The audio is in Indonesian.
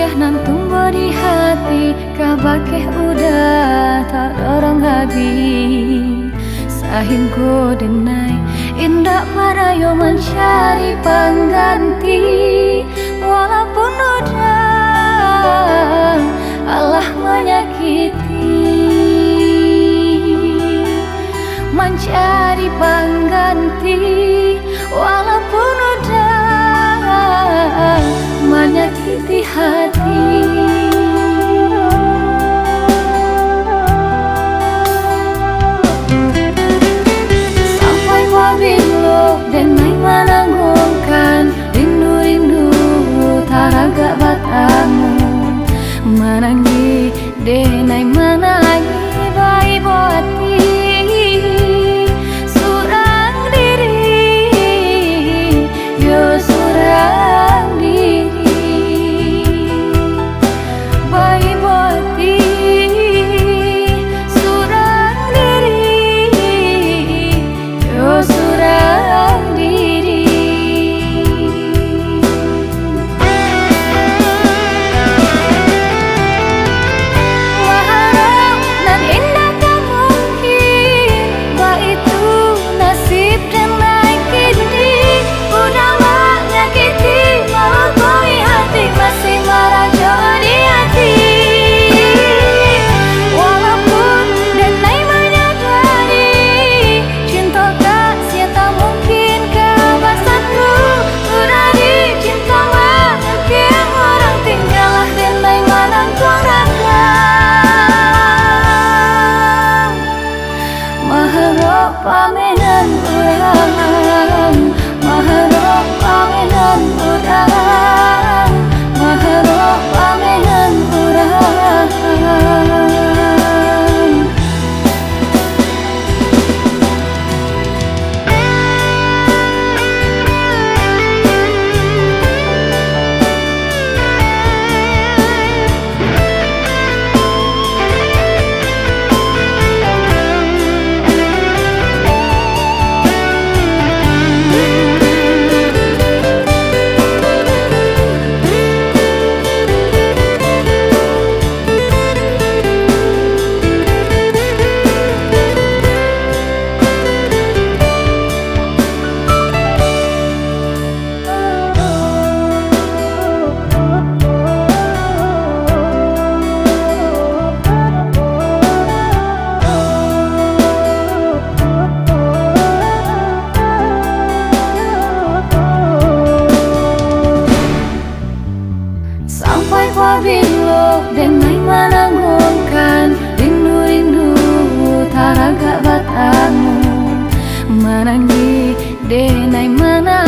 sudah nantung di hati, kabakeh udah tak dorong habis. Sahingku denai indah para yo mencari pengganti, walaupun udah Allah menyakiti. Mencari pengganti walaupun udah menyakiti hati. Sampai wabilu dan naik menanggungkan rindu-rindu taraga batamu. Menangi denai menangi bayi buati surang diri, yo surang diri. Bayi buati surang diri, yo surang diri. Maharap nan indah tak mungkin, bah itu nasib dan naik kini. Udah menyakiti melukai hati, masih merajo di hati. Walaupun dan naik menyadari cinta tak sia tak mungkin kebasanku. Udah dicinta mungkin orang tinggallah dan naik menanggung ragam. Maharap pamenan urang, maharap pamenan urang, maharap pamenan urang. Sampai wabilu dan naik menanggungkan rindu-rindu taraga batamu. Menangi denai mana